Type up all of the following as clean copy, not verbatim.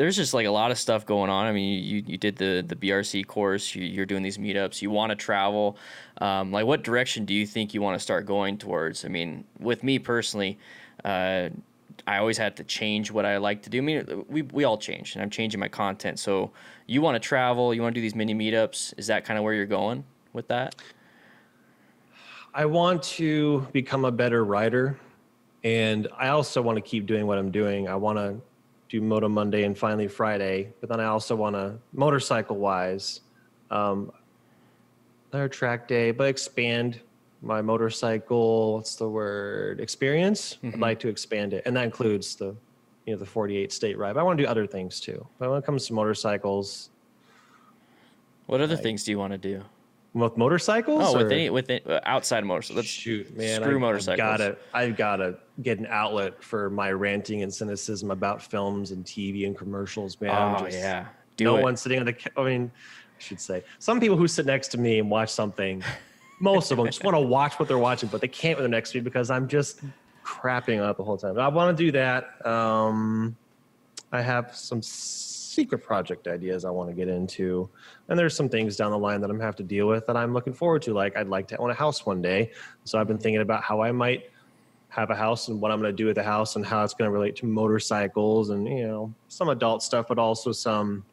there's just like a lot of stuff going on. I mean, you did the BRC course, you're doing these meetups, you want to travel. Like what direction do you think you want to start going towards? I mean, with me personally, I always had to change what I like to do. I mean, we all change, and I'm changing my content. So you want to travel, you want to do these mini meetups. Is that kind of where you're going with that? I want to become a better writer, and I also want to keep doing what I'm doing. I want to do Moto Monday and finally Friday, but then I also want to, motorcycle wise, another track day, but expand my motorcycle, what's the word, experience. I'd like to expand it, and that includes the 48 state ride. But I want to do other things too. But when it comes to motorcycles, what other things do you want to do? With motorcycles? Oh, with outside of motorcycles. Let's shoot, man. Screw motorcycles. I've gotta get an outlet for my ranting and cynicism about films and TV and commercials, man. Yeah. No one sitting on I should say, some people who sit next to me and watch something, most of them just want to watch what they're watching, but they can't when they're next to me because I'm just crapping up the whole time. But I want to do that. I have some secret project ideas I want to get into, and there's some things down the line that I'm gonna have to deal with that I'm looking forward to. Like I'd like to own a house one day, so I've been thinking about how I might have a house and what I'm going to do with the house and how it's going to relate to motorcycles and some adult stuff, but also some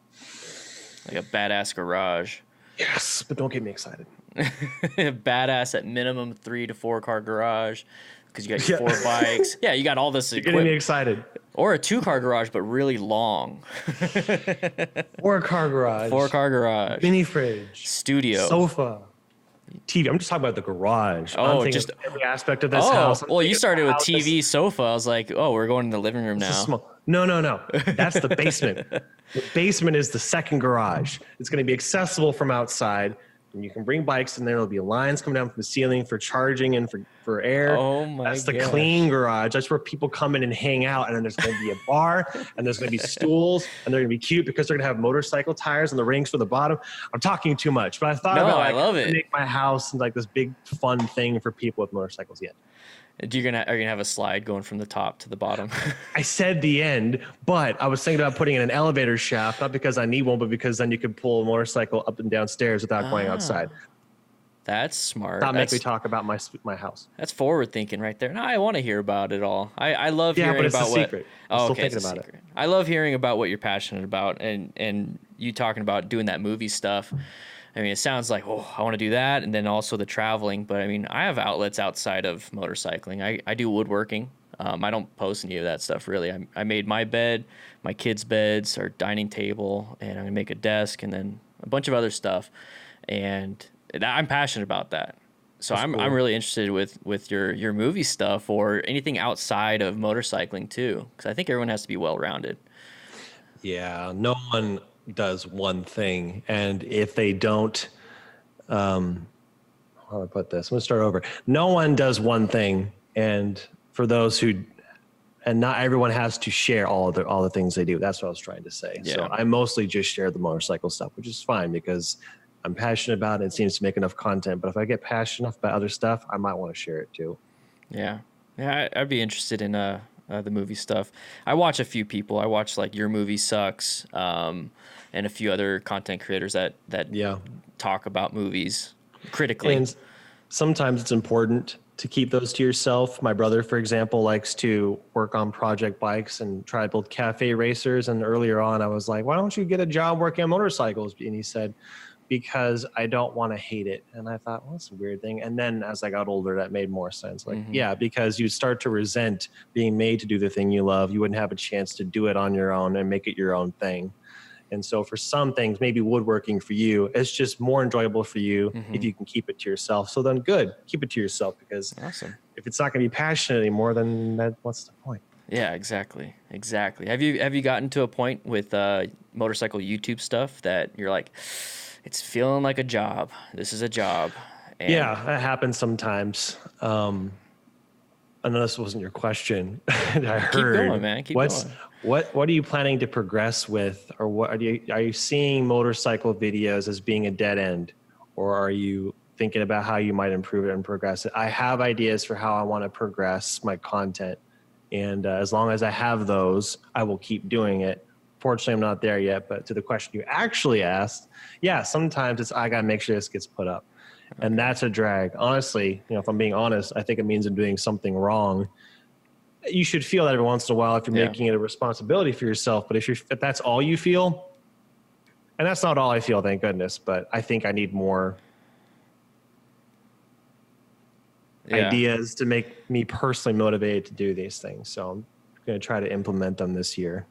like a badass garage. Yes, but don't get me excited. Badass at minimum 3 to 4 car garage because you got your 4 bikes. Yeah, you got all this equipment. You're getting me excited. Or a 2-car garage, but really long. 4-car garage. 4-car garage. Mini fridge. Studio. Sofa. TV. I'm just talking about the garage. Oh, I'm just every aspect of this house. Well, you started with TV, sofa. I was like, oh, we're going in the living room now. No. That's the basement. The basement is the second garage. It's going to be accessible from outside. And you can bring bikes in there. There'll be lines coming down from the ceiling for charging and for air. Oh my That's the clean garage. That's where people come in and hang out. And then there's going to be a bar and there's going to be stools and they're going to be cute because they're going to have motorcycle tires and the rings for the bottom. I'm talking too much, but I thought I love it. Make my house like this big fun thing for people with motorcycles yet. Are you gonna have a slide going from the top to the bottom? I said the end, but I was thinking about putting in an elevator shaft, not because I need one, but because then you could pull a motorcycle up and down stairs without going outside. That's smart. Make me talk about my house. That's forward thinking right there. No, I want to hear about it all. I love hearing about what. Secret. I'm still thinking about it. I love hearing about what you're passionate about, and you talking about doing that movie stuff. I mean, it sounds like, I want to do that, and then also the traveling. But, I mean, I have outlets outside of motorcycling. I do woodworking. I don't post any of that stuff, really. I made my bed, my kids' beds, our dining table, and I'm going to make a desk, and then a bunch of other stuff. And I'm passionate about that. So I'm really interested with your movie stuff or anything outside of motorcycling, too, because I think everyone has to be well-rounded. Yeah, no one does one thing, and if they don't, how do I put this? I'm gonna start over. No one does one thing, and for those who, and not everyone has to share all the things they do. That's what I was trying to say. Yeah. So I mostly just share the motorcycle stuff, which is fine because I'm passionate about it. It seems to make enough content. But if I get passionate about other stuff, I might want to share it too. Yeah, I'd be interested in the movie stuff. I watch a few people. I watch like Your Movie Sucks, and a few other content creators that talk about movies critically. And sometimes it's important to keep those to yourself. My brother, for example, likes to work on project bikes and try to build cafe racers. And earlier on, I was like, why don't you get a job working on motorcycles? And he said, because I don't want to hate it. And I thought, well, that's a weird thing. And then as I got older, that made more sense. Like, yeah, because you start to resent being made to do the thing you love. You wouldn't have a chance to do it on your own and make it your own thing. And so for some things, maybe woodworking for you, it's just more enjoyable for you if you can keep it to yourself. So then good, keep it to yourself, because if it's not going to be passionate anymore, then what's the point? Yeah, exactly. Have you gotten to a point with motorcycle YouTube stuff that you're like, it's feeling like a job. This is a job. And yeah, that happens sometimes. I know this wasn't your question. I heard. Keep going, man. Keep going. What are you planning to progress with, or what are you seeing motorcycle videos as being a dead end, or are you thinking about how you might improve it and progress it? I have ideas for how I want to progress my content, and as long as I have those, I will keep doing it. Fortunately, I'm not there yet. But to the question you actually asked, yeah, sometimes it's I got to make sure this gets put up. And that's a drag. Honestly, if I'm being honest, I think it means I'm doing something wrong. You should feel that every once in a while if you're making it a responsibility for yourself. But if that's all you feel, and that's not all I feel, thank goodness, but I think I need more ideas to make me personally motivated to do these things. So I'm going to try to implement them this year.